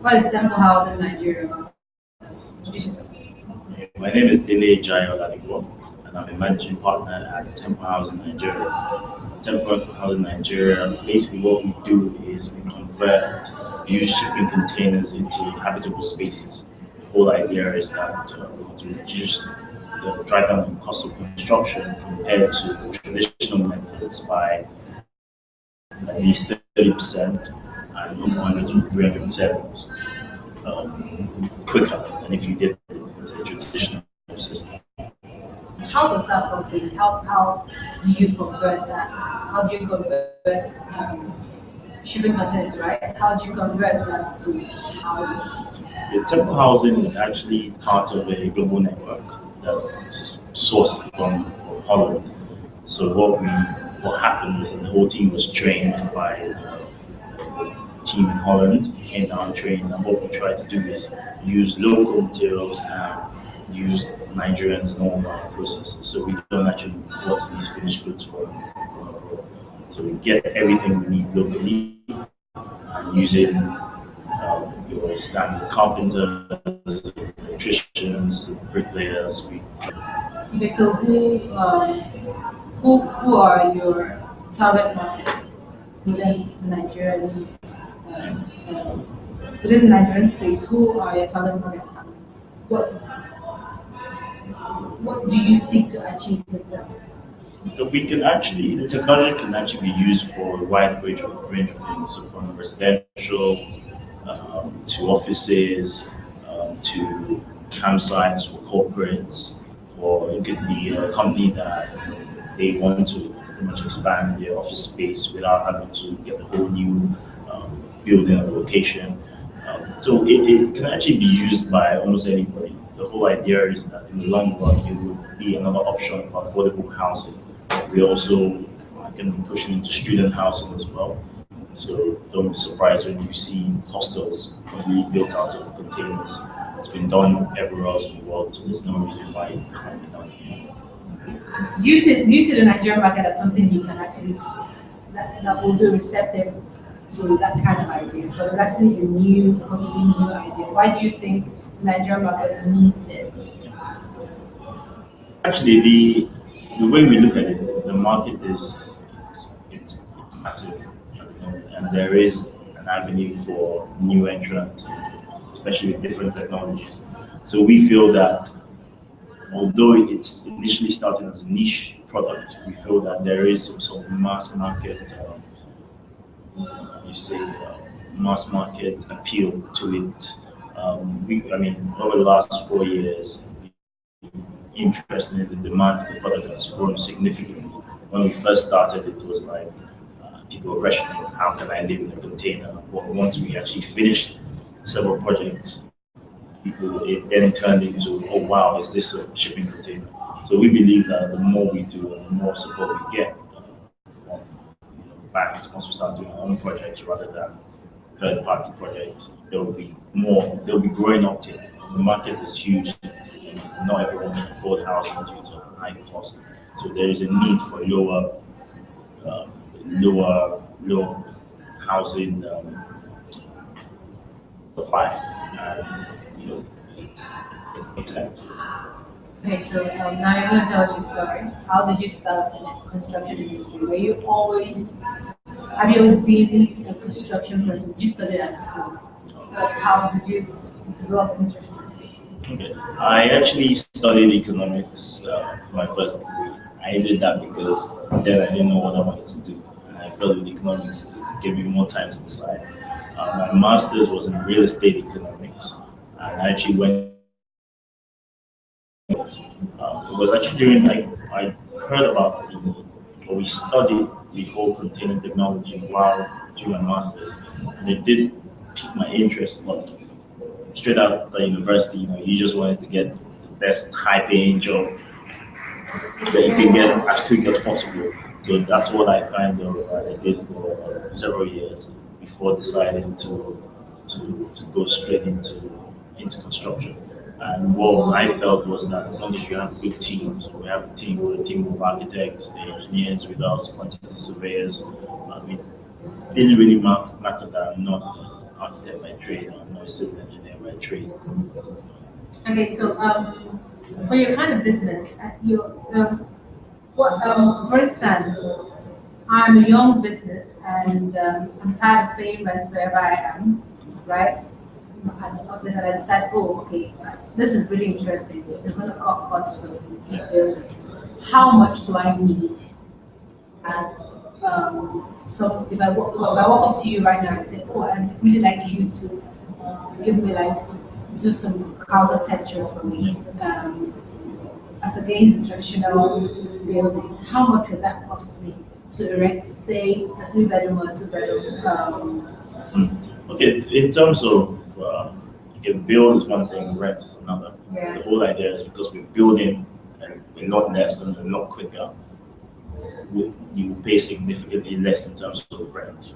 What is Temple House in Nigeria? Introduce yourself. My name is Dele Ijaiya-Oladipo, and I'm a managing partner at Temple House in Nigeria. Temple House in Nigeria, basically what we do is we convert used shipping containers into habitable spaces. The whole idea is that we want to reduce the drive down the cost of construction compared to the traditional methods by at least 30% and 100 to 300% quicker than if you did with a traditional system. How does that work? Really? How do you convert that? How do you convert shipping containers, right? How do you convert that to housing? The temple housing is actually part of a global network that's sourced from Holland. So what happened was that the whole team was trained by team in Holland, came down trained, and what we try to do is use local materials and use Nigerians in all our processes. So we don't actually import these finished goods from abroad. So we get everything we need locally and using your standard carpenters, electricians, bricklayers. Okay, so who are your target markets within the Nigerian within the Nigerian space? Who are your target markets? What what do you seek to achieve with them? So the technology can actually be used for a wide range of things. So from residential to offices to campsites for corporates. For it could be a company that they want to pretty much expand their office space without having to get a whole new building or location. So it can actually be used by almost anybody. The whole idea is that in the long run, it would be another option for affordable housing. We also are going to be pushing into student housing as well. So don't be surprised when you see hostels completely built out of containers. It's been done everywhere else in the world, so there's no reason why it can't be done here. Do you see the Nigerian market as something you can actually that will be receptive to that kind of idea? Because it's actually a new, completely new idea. Why do you think the Nigerian market needs it? Actually, the way we look at it, the market is it's massive, and there is an avenue for new entrants, especially with different technologies. So we feel that although it's initially starting as a niche product, we feel that there is some sort of mass market, you say, mass market appeal to it. I mean, over the last 4 years, interest in the demand for the product has grown significantly. When we first started, it was like people were questioning how can I live in a container. But once we actually finished several projects, people it then turned into oh wow, is this a shipping container? So we believe that the more we do and the more support we get from banks, once we start doing our own projects rather than third party projects, there will be growing uptake. The market is huge. Not everyone can afford housing due to high cost. So there is a need for uh, lower housing supply, and it makes sense. Okay, so now you're going to tell us your story. How did you start in the construction industry? Have you always been a construction person? Did you study at school? But how did you develop interest? Okay. I actually studied economics for my first degree. I did that because then I didn't know what I wanted to do. And I felt with economics, it gave me more time to decide. My master's was in real estate economics. And I actually went, it was actually during, like, I heard about or we studied the whole container technology while doing my master's. And it did pique my interest, but straight out of the university, you just wanted to get the best high paying job that you can get as quick as possible. So that's what I kind of I did for several years before deciding to go straight into construction. And what I felt was that as long as you have good teams, so we have a team of architects, the engineers with us, quantity surveyors, it didn't really matter that I'm not architect by trade. I'm not a civil engineer by trade. Okay, so for your kind of business, for instance, I'm a young business and I'm tired of paying rent wherever I am, right? And I decide, oh, okay, this is really interesting. It's going to cut costs for the building. How much do I need as so if I walk up to you right now and say, oh, I'd really like you to give me like do some architecture for me as against the traditional buildings, how much would that cost me to erect, say, a 3 bedroom or a 2 bedroom? Okay, in terms of build is one thing, rent is another. Yeah. The whole idea is because we're building and we're not less and we're not quicker, you pay significantly less in terms of rent.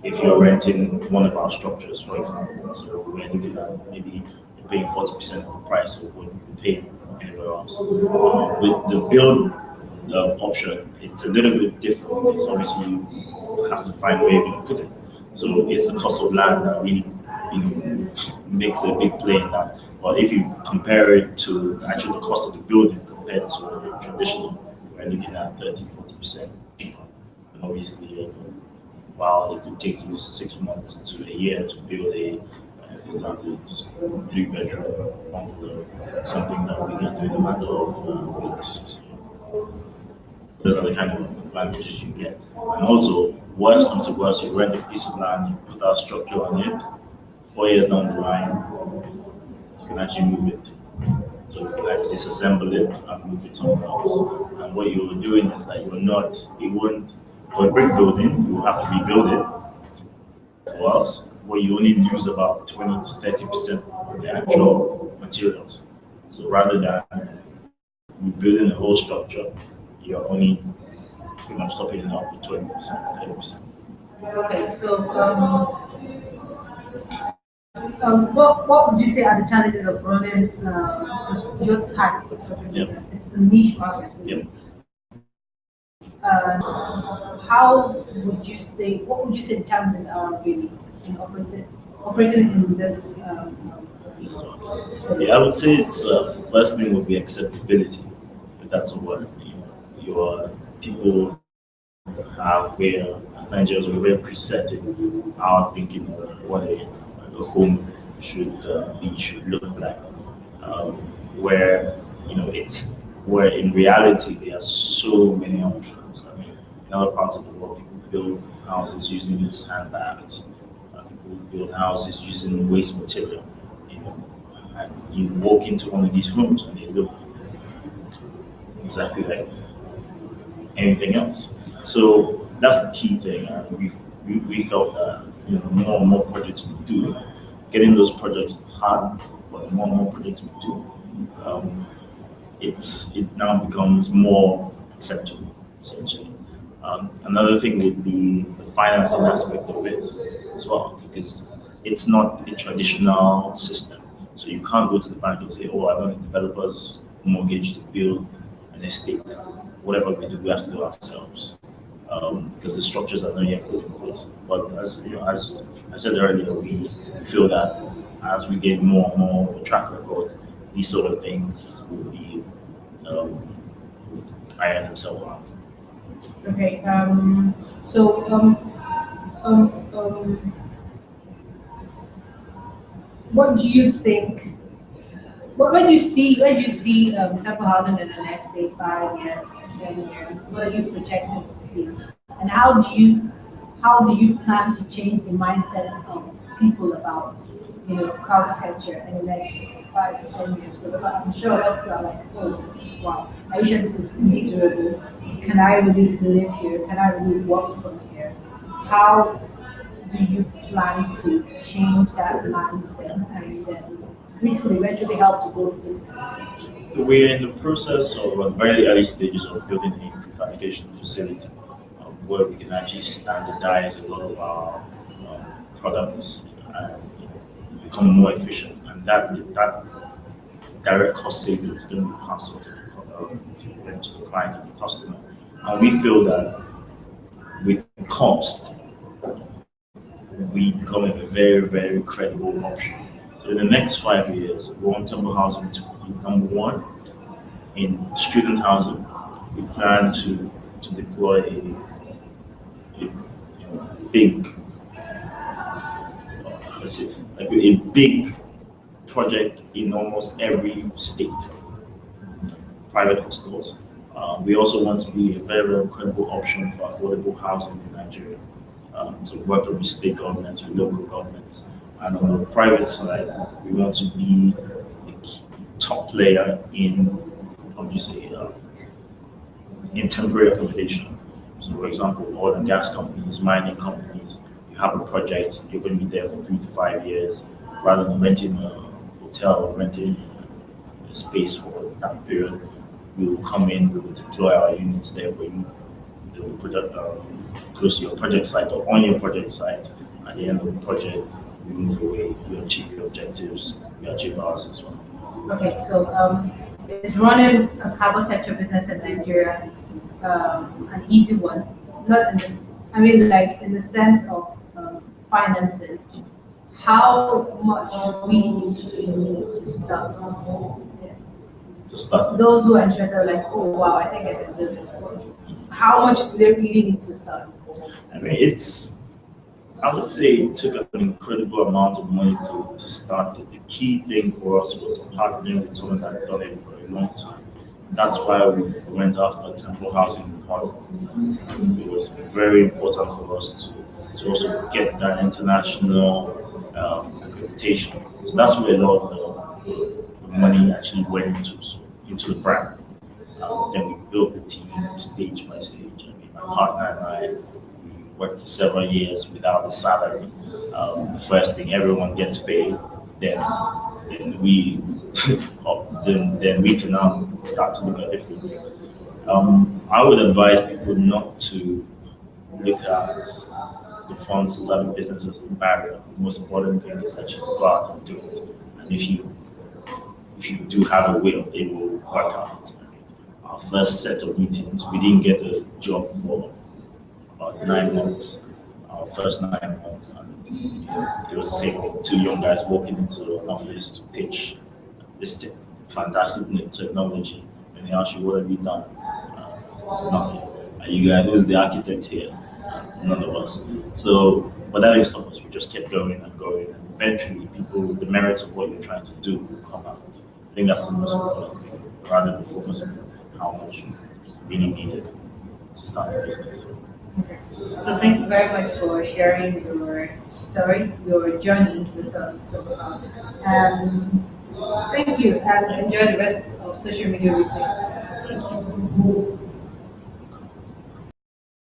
If you're renting one of our structures, for example, so we're looking at maybe you're paying 40% of the price of what you pay anywhere else. With the build option, it's a little bit different because obviously you have to find where you're going to put it. So it's the cost of land that really makes a big play in that. But if you compare it to actually the cost of the building compared to the traditional, we're looking at 30-40% cheaper. And obviously, while it could take you 6 months to a year to build for example, 3 bedroom bungalow, something that we can do in a matter of weeks. So those are the kind of advantages you get. And also, worst comes to worst, you rent a piece of land, you put our structure on it, 4 years down the line, you can actually move it. So you can like disassemble it and move it somewhere else. And what you're doing is that for a brick building, you will have to rebuild it. For us, where you only use about 20 to 30% of the actual materials. So rather than rebuilding the whole structure, you're only pretty much topping it up with 20%, 30%. Okay, so what would you say are the challenges of running your type of business? It's the niche market. Yep. What would you say the challenges are really in operating in this? Yeah, I would say it's first thing would be acceptability, if that's a word. Your people have where as Nigerians we're very preset in our thinking of what a home should look like. Where where in reality there are so many options. I mean, in other parts of the world, people build houses using sandbags. People build houses using waste material. And you walk into one of these homes and they look exactly like anything else. So that's the key thing. We felt that more and more projects we do, getting those projects hard, but more and more projects we do, it now becomes more acceptable, essentially. Another thing would be the financing aspect of it as well, because it's not a traditional system. So you can't go to the bank and say, oh, I want a developer's mortgage to build an estate. Whatever we do, we have to do ourselves because the structures are not yet put in place. But as I said earlier, we feel that as we get more and more of a track record, these sort of things will be iron themselves out. Okay. What do you think? Where do you see temple housing in the next, say, 5 years, 10 years? What are you projecting to see? And how do you plan to change the mindset of people about architecture in the next 5 to 10 years? Because I'm sure a lot of people are like, oh wow, are you sure this is really durable? Can I really live here? Can I really work from here? How do you plan to change that mindset and which will eventually help to grow the business? We're in the process of very early stages of building a prefabrication facility where we can actually standardize a lot of our products and become more efficient. And that direct cost saving is going to be passed on to the client and the customer. And we feel that with cost, we we become a very, very credible option. So in the next 5 years, we want temple housing to be number one. In student housing, we plan to deploy a big, let's say, like a big project in almost every state, private hostels. We also want to be a very, very credible option for affordable housing in Nigeria, to work with state governments, with local governments. And on the private side, we want to be the top player in, obviously, in temporary accommodation. So, for example, oil and gas companies, mining companies, you have a project, you're going to be there for 3 to 5 years, rather than renting a hotel or renting a space for that period. We will come in, we will deploy our units there for you. They will put up close to your project site or on your project site. At the end of the project, we move away, you achieve your objectives, we achieve ours as well. Okay, so is running a carbon-texture business in Nigeria an easy one? Not in the, I mean, like in the sense of finances. How much we need to start? Yes. To start, Those who are interested are like, oh wow, I think I can do this. How much do they really need to start? I mean, I would say it took an incredible amount of money to start it. The key thing for us was partnering with someone that had done it for a long time. That's why we went after temple housing in Holland. It was very important for us to also get that international accreditation. So that's where a lot of the money actually went into the brand. Then we built the team stage by stage. I mean, my partner and I, we worked for several years without a salary. The first thing, everyone gets paid. Then we then we can now start to look at different things. I would advise people not to look at the funds to start a business as a barrier. The most important thing is actually to go out and do it. And if you do have a will, it will work out. Our first set of meetings, we didn't get a job for about 9 months. Our first 9 months, and it was the same thing. 2 young guys walking into an office to pitch this fantastic new technology, and they ask you, "What have you done?" Nothing. Are you guys? Who's the architect here? None of us. So, but that didn't stop us. We just kept going and going, and eventually, the merits of what you're trying to do will come out. I think that's the most important thing, rather than focusing on how much is really needed to start a business. Okay. So thank you very much for sharing your story, your journey with us so far. Thank you, and enjoy the rest of social media replays. Thank you.